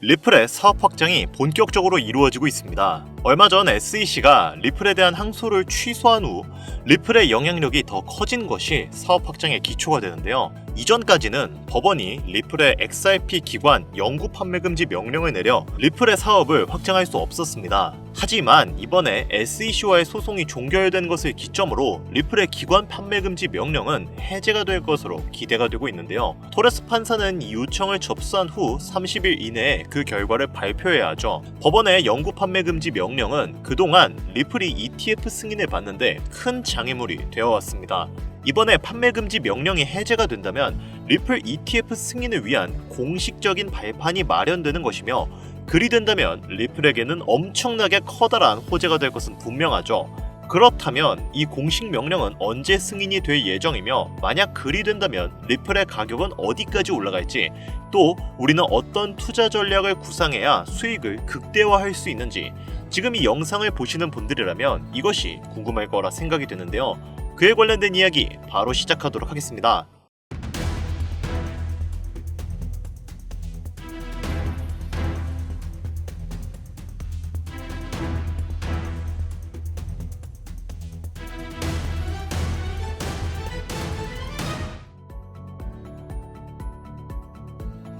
리플의 사업 확장이 본격적으로 이루어지고 있습니다. 얼마 전 SEC가 리플에 대한 항소를 취소한 후 리플의 영향력이 더 커진 것이 사업 확장의 기초가 되는데요. 이전까지는 법원이 리플의 XRP 기관 영구 판매 금지 명령을 내려 리플의 사업을 확장할 수 없었습니다. 하지만 이번에 SEC와의 소송이 종결된 것을 기점으로 리플의 기관 판매 금지 명령은 해제가 될 것으로 기대가 되고 있는데요. 토레스 판사는 이 요청을 접수한 후 30일 이내에 그 결과를 발표해야 하죠. 법원의 영구 판매 금지 명령은 그동안 리플이 ETF 승인을 받는데 큰 장애물이 되어왔습니다. 이번에 판매 금지 명령이 해제가 된다면 리플 ETF 승인을 위한 공식적인 발판이 마련되는 것이며, 그리 된다면 리플에게는 엄청나게 커다란 호재가 될 것은 분명하죠. 그렇다면 이 공식 명령은 언제 승인이 될 예정이며, 만약 그리 된다면 리플의 가격은 어디까지 올라갈지, 또 우리는 어떤 투자 전략을 구상해야 수익을 극대화할 수 있는지, 지금 이 영상을 보시는 분들이라면 이것이 궁금할 거라 생각이 드는데요. 그에 관련된 이야기 바로 시작하도록 하겠습니다.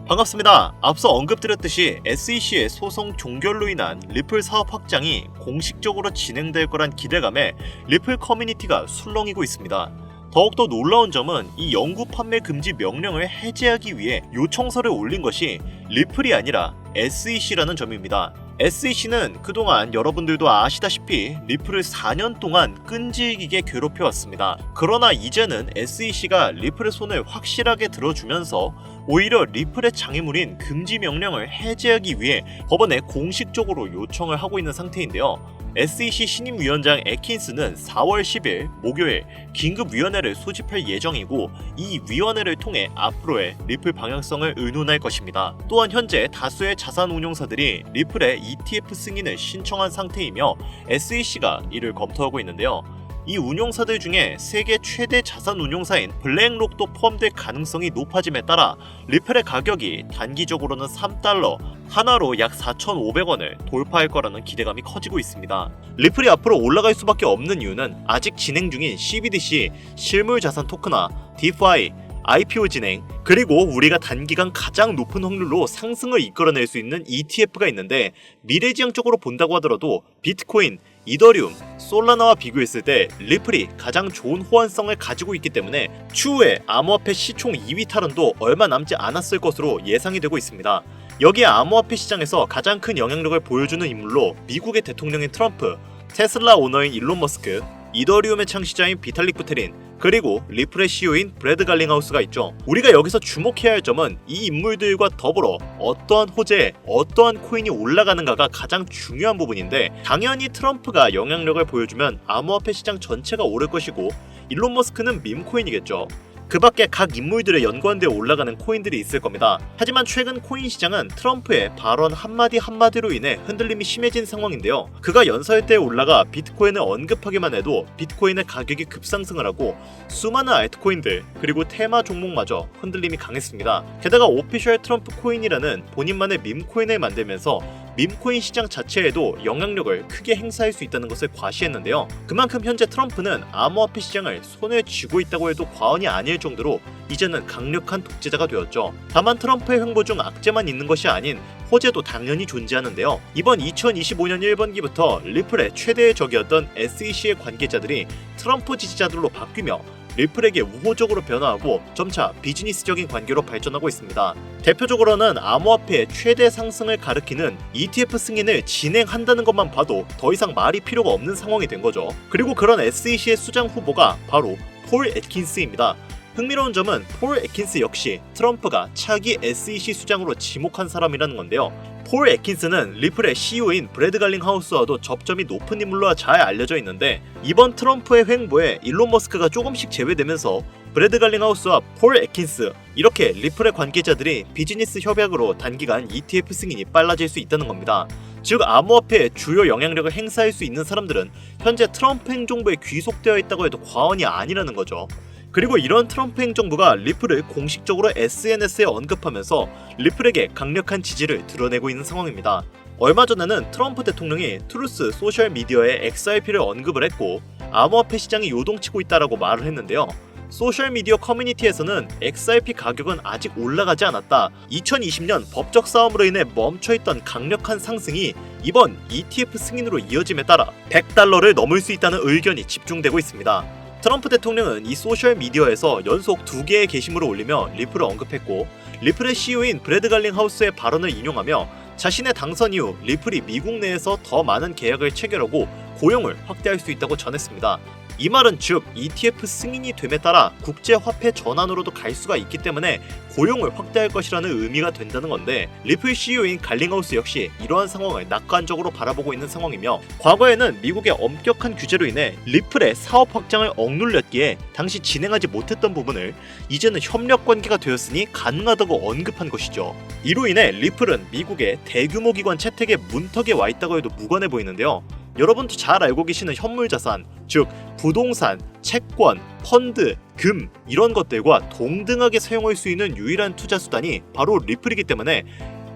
반갑습니다. 앞서 언급드렸듯이 SEC의 소송 종결로 인한 리플 사업 확장이 공식적으로 진행될 거란 기대감에 리플 커뮤니티가 술렁이고 있습니다. 더욱더 놀라운 점은 이 영구 판매 금지 명령을 해제하기 위해 요청서를 올린 것이 리플이 아니라 SEC라는 점입니다. SEC는 그동안 여러분들도 아시다시피 리플을 4년 동안 끈질기게 괴롭혀왔습니다. 그러나 이제는 SEC가 리플의 손을 확실하게 들어주면서 오히려 리플의 장애물인 금지 명령을 해제하기 위해 법원에 공식적으로 요청을 하고 있는 상태인데요. SEC 신임위원장 애킨스는 4월 10일 목요일 긴급위원회를 소집할 예정이고, 이 위원회를 통해 앞으로의 리플 방향성을 의논할 것입니다. 또한 현재 다수의 자산운용사들이 리플의 ETF 승인을 신청한 상태이며 SEC가 이를 검토하고 있는데요. 이 운용사들 중에 세계 최대 자산 운용사인 블랙록도 포함될 가능성이 높아짐에 따라 리플의 가격이 단기적으로는 3달러, 하나로 약 4,500원을 돌파할 거라는 기대감이 커지고 있습니다. 리플이 앞으로 올라갈 수밖에 없는 이유는 아직 진행 중인 CBDC, 실물 자산 토큰화, DeFi, IPO 진행, 그리고 우리가 단기간 가장 높은 확률로 상승을 이끌어낼 수 있는 ETF가 있는데, 미래지향적으로 본다고 하더라도 비트코인, 이더리움, 솔라나와 비교했을 때 리플이 가장 좋은 호환성을 가지고 있기 때문에 추후에 암호화폐 시총 2위 탈환도 얼마 남지 않았을 것으로 예상이 되고 있습니다. 여기에 암호화폐 시장에서 가장 큰 영향력을 보여주는 인물로 미국의 대통령인 트럼프, 테슬라 오너인 일론 머스크, 이더리움의 창시자인 비탈릭 부테린, 그리고 리플의 CEO인 브래드 갈링하우스가 있죠. 우리가 여기서 주목해야 할 점은 이 인물들과 더불어 어떠한 호재에 어떠한 코인이 올라가는가가 가장 중요한 부분인데, 당연히 트럼프가 영향력을 보여주면 암호화폐 시장 전체가 오를 것이고, 일론 머스크는 밈코인이겠죠. 그 밖에 각 인물들의 연관되어 올라가는 코인들이 있을 겁니다. 하지만 최근 코인 시장은 트럼프의 발언 한마디 한마디로 인해 흔들림이 심해진 상황인데요. 그가 연설 때 올라가 비트코인을 언급하기만 해도 비트코인의 가격이 급상승을 하고 수많은 알트코인들, 그리고 테마 종목마저 흔들림이 강했습니다. 게다가 오피셜 트럼프 코인이라는 본인만의 밈코인을 만들면서 밈코인 시장 자체에도 영향력을 크게 행사할 수 있다는 것을 과시했는데요. 그만큼 현재 트럼프는 암호화폐 시장을 손에 쥐고 있다고 해도 과언이 아닐 정도로 이제는 강력한 독재자가 되었죠. 다만 트럼프의 횡보 중 악재만 있는 것이 아닌 호재도 당연히 존재하는데요. 이번 2025년 1분기부터 리플의 최대의 적이었던 SEC의 관계자들이 트럼프 지지자들로 바뀌며 리플에게 우호적으로 변화하고 점차 비즈니스적인 관계로 발전하고 있습니다. 대표적으로는 암호화폐의 최대 상승을 가리키는 ETF 승인을 진행한다는 것만 봐도 더 이상 말이 필요가 없는 상황이 된 거죠. 그리고 그런 SEC의 수장 후보가 바로 폴 애킨스입니다. 흥미로운 점은 폴 애킨스 역시 트럼프가 차기 SEC 수장으로 지목한 사람이라는 건데요. 폴 애킨스는 리플의 CEO인 브래드 갈링하우스와도 접점이 높은 인물로 잘 알려져 있는데, 이번 트럼프의 횡보에 일론 머스크가 조금씩 제외되면서 브래드 갈링하우스와 폴 애킨스, 이렇게 리플의 관계자들이 비즈니스 협약으로 단기간 ETF 승인이 빨라질 수 있다는 겁니다. 즉 암호화폐의 주요 영향력을 행사할 수 있는 사람들은 현재 트럼프 행정부에 귀속되어 있다고 해도 과언이 아니라는 거죠. 그리고 이런 트럼프 행정부가 리플을 공식적으로 SNS에 언급하면서 리플에게 강력한 지지를 드러내고 있는 상황입니다. 얼마 전에는 트럼프 대통령이 트루스 소셜미디어에 XRP를 언급을 했고 암호화폐 시장이 요동치고 있다라고 말을 했는데요. 소셜미디어 커뮤니티에서는 XRP 가격은 아직 올라가지 않았다. 2020년 법적 싸움으로 인해 멈춰있던 강력한 상승이 이번 ETF 승인으로 이어짐에 따라 $100를 넘을 수 있다는 의견이 집중되고 있습니다. 트럼프 대통령은 이 소셜미디어에서 연속 2개의 게시물을 올리며 리플을 언급했고 리플의 CEO인 브래드 갈링하우스의 발언을 인용하며 자신의 당선 이후 리플이 미국 내에서 더 많은 계약을 체결하고 고용을 확대할 수 있다고 전했습니다. 이 말은 즉 ETF 승인이 됨에 따라 국제화폐 전환으로도 갈 수가 있기 때문에 고용을 확대할 것이라는 의미가 된다는 건데 리플 CEO인 갈링하우스 역시 이러한 상황을 낙관적으로 바라보고 있는 상황이며 과거에는 미국의 엄격한 규제로 인해 리플의 사업 확장을 억눌렸기에 당시 진행하지 못했던 부분을 이제는 협력 관계가 되었으니 가능하다고 언급한 것이죠. 이로 인해 리플은 미국의 대규모 기관 채택에 문턱에 와 있다고 해도 무관해 보이는데요. 여러분도 잘 알고 계시는 현물자산, 즉 부동산, 채권, 펀드, 금 이런 것들과 동등하게 사용할 수 있는 유일한 투자 수단이 바로 리플이기 때문에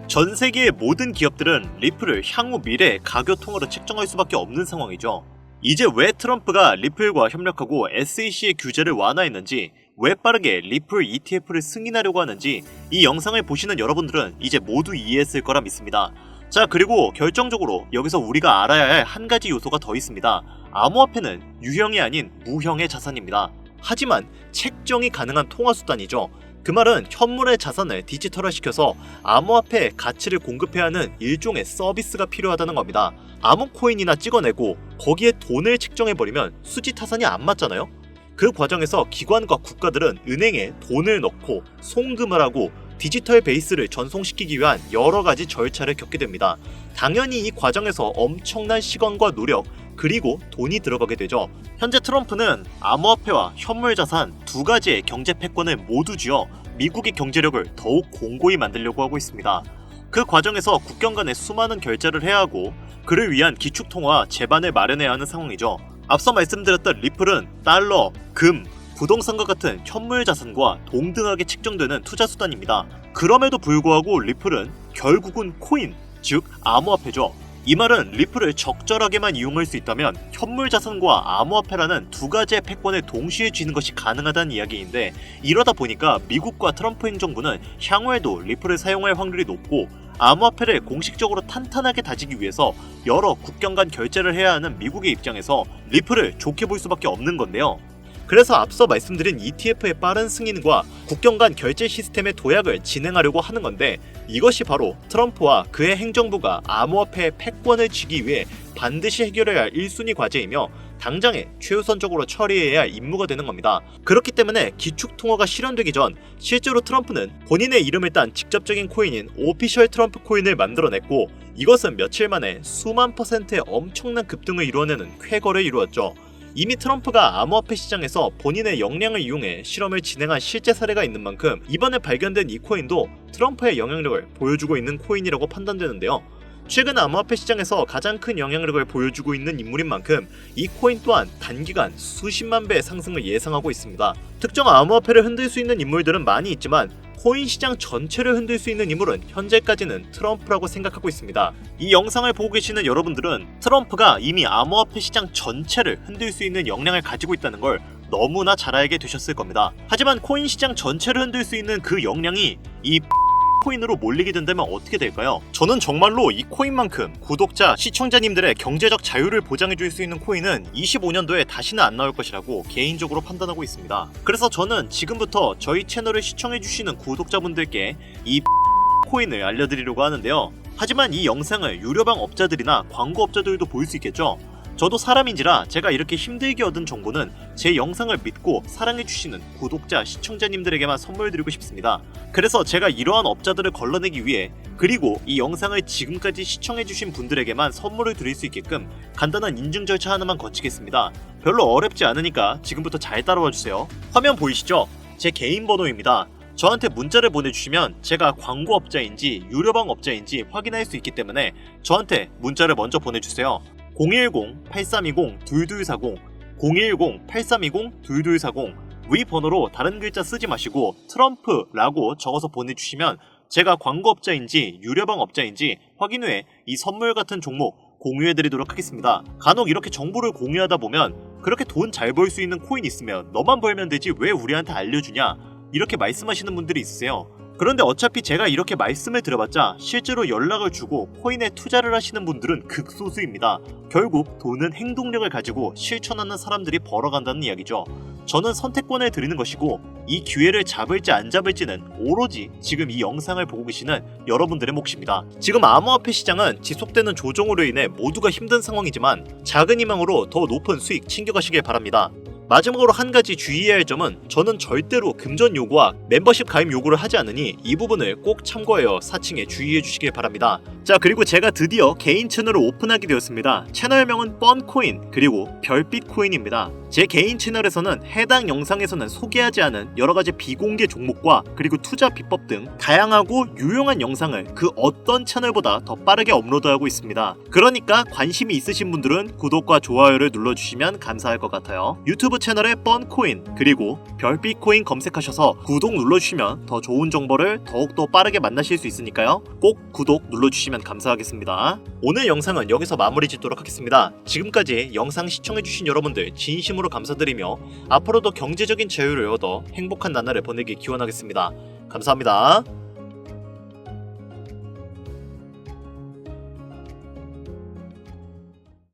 전 세계의 모든 기업들은 리플을 향후 미래의 가교통으로 책정할 수밖에 없는 상황이죠. 이제 왜 트럼프가 리플과 협력하고 SEC의 규제를 완화했는지, 왜 빠르게 리플 ETF를 승인하려고 하는지 이 영상을 보시는 여러분들은 이제 모두 이해했을 거라 믿습니다. 자, 그리고 결정적으로 여기서 우리가 알아야 할 한 가지 요소가 더 있습니다. 암호화폐는 유형이 아닌 무형의 자산입니다. 하지만 책정이 가능한 통화수단이죠. 그 말은 현물의 자산을 디지털화시켜서 암호화폐의 가치를 공급해야 하는 일종의 서비스가 필요하다는 겁니다. 암호코인이나 찍어내고 거기에 돈을 책정해버리면 수지타산이 안 맞잖아요? 그 과정에서 기관과 국가들은 은행에 돈을 넣고 송금을 하고 디지털 베이스를 전송시키기 위한 여러 가지 절차를 겪게 됩니다. 당연히 이 과정에서 엄청난 시간과 노력 그리고 돈이 들어가게 되죠. 현재 트럼프는 암호화폐와 현물자산 두 가지의 경제 패권을 모두 쥐어 미국의 경제력을 더욱 공고히 만들려고 하고 있습니다. 그 과정에서 국경 간에 수많은 결제를 해야 하고 그를 위한 기축통화 제반을 마련해야 하는 상황이죠. 앞서 말씀드렸던 리플은 달러, 금, 부동산과 같은 현물 자산과 동등하게 책정되는 투자 수단입니다. 그럼에도 불구하고 리플은 결국은 코인, 즉 암호화폐죠. 이 말은 리플을 적절하게만 이용할 수 있다면 현물 자산과 암호화폐라는 두 가지의 패권을 동시에 쥐는 것이 가능하다는 이야기인데, 이러다 보니까 미국과 트럼프 행정부는 향후에도 리플을 사용할 확률이 높고 암호화폐를 공식적으로 탄탄하게 다지기 위해서 여러 국경 간 결제를 해야 하는 미국의 입장에서 리플을 좋게 볼 수밖에 없는 건데요. 그래서 앞서 말씀드린 ETF의 빠른 승인과 국경 간 결제 시스템의 도약을 진행하려고 하는 건데, 이것이 바로 트럼프와 그의 행정부가 암호화폐의 패권을 쥐기 위해 반드시 해결해야 할 1순위 과제이며 당장에 최우선적으로 처리해야 할 임무가 되는 겁니다. 그렇기 때문에 기축통화가 실현되기 전 실제로 트럼프는 본인의 이름을 딴 직접적인 코인인 오피셜 트럼프 코인을 만들어냈고, 이것은 며칠 만에 수만 %의 엄청난 급등을 이루어내는 쾌거를 이루었죠. 이미 트럼프가 암호화폐 시장에서 본인의 역량을 이용해 실험을 진행한 실제 사례가 있는 만큼 이번에 발견된 이 코인도 트럼프의 영향력을 보여주고 있는 코인이라고 판단되는데요. 최근 암호화폐 시장에서 가장 큰 영향력을 보여주고 있는 인물인 만큼 이 코인 또한 단기간 수십만 배의 상승을 예상하고 있습니다. 특정 암호화폐를 흔들 수 있는 인물들은 많이 있지만 코인 시장 전체를 흔들 수 있는 인물은 현재까지는 트럼프라고 생각하고 있습니다. 이 영상을 보고 계시는 여러분들은 트럼프가 이미 암호화폐 시장 전체를 흔들 수 있는 역량을 가지고 있다는 걸 너무나 잘 알게 되셨을 겁니다. 하지만 코인 시장 전체를 흔들 수 있는 그 역량이 이 코인으로 몰리게 된다면 어떻게 될까요? 저는 정말로 이 코인만큼 구독자, 시청자님들의 경제적 자유를 보장해줄 수 있는 코인은 25년도에 다시는 안 나올 것이라고 개인적으로 판단하고 있습니다. 그래서 저는 지금부터 저희 채널을 시청해주시는 구독자분들께 이 코인을 알려드리려고 하는데요. 하지만 이 영상을 유료방 업자들이나 광고업자들도 볼 수 있겠죠? 저도 사람인지라 제가 이렇게 힘들게 얻은 정보는 제 영상을 믿고 사랑해주시는 구독자, 시청자님들에게만 선물 드리고 싶습니다. 그래서 제가 이러한 업자들을 걸러내기 위해, 그리고 이 영상을 지금까지 시청해주신 분들에게만 선물을 드릴 수 있게끔 간단한 인증 절차 하나만 거치겠습니다. 별로 어렵지 않으니까 지금부터 잘 따라와주세요. 화면 보이시죠? 제 개인 번호입니다. 저한테 문자를 보내주시면 제가 광고업자인지 유료방 업자인지 확인할 수 있기 때문에 저한테 문자를 먼저 보내주세요. 010-8320-2240 010-8320-2240 위 번호로 다른 글자 쓰지 마시고 트럼프라고 적어서 보내주시면 제가 광고업자인지 유료방 업자인지 확인 후에 이 선물 같은 종목 공유해드리도록 하겠습니다. 간혹 이렇게 정보를 공유하다 보면 그렇게 돈 잘 벌 수 있는 코인 있으면 너만 벌면 되지 왜 우리한테 알려주냐 이렇게 말씀하시는 분들이 있으세요. 그런데 어차피 제가 이렇게 말씀을 드려봤자 실제로 연락을 주고 코인에 투자를 하시는 분들은 극소수입니다. 결국 돈은 행동력을 가지고 실천하는 사람들이 벌어간다는 이야기죠. 저는 선택권을 드리는 것이고 이 기회를 잡을지 안 잡을지는 오로지 지금 이 영상을 보고 계시는 여러분들의 몫입니다. 지금 암호화폐 시장은 지속되는 조정으로 인해 모두가 힘든 상황이지만 작은 희망으로 더 높은 수익 챙겨가시길 바랍니다. 마지막으로 한 가지 주의해야 할 점은 저는 절대로 금전 요구와 멤버십 가입 요구를 하지 않으니 이 부분을 꼭 참고하여 사칭에 주의해 주시길 바랍니다. 자, 그리고 제가 드디어 개인 채널을 오픈하게 되었습니다. 채널명은 뻔코인 그리고 별빛코인입니다. 제 개인 채널에서는 해당 영상에서는 소개하지 않은 여러가지 비공개 종목과 그리고 투자 비법 등 다양하고 유용한 영상을 그 어떤 채널보다 더 빠르게 업로드하고 있습니다. 그러니까 관심이 있으신 분들은 구독과 좋아요를 눌러주시면 감사할 것 같아요. 유튜브 채널에 뻔코인 그리고 별빛코인 검색하셔서 구독 눌러주시면 더 좋은 정보를 더욱더 빠르게 만나실 수 있으니까요. 꼭 구독 눌러주시면 감사하겠습니다. 오늘 영상은 여기서 마무리 짓도록 하겠습니다. 지금까지 영상 시청해주신 여러분들 진심으로 감사드리며 앞으로도 경제적인 자유를 얻어 행복한 나날을 보내길 기원하겠습니다. 감사합니다.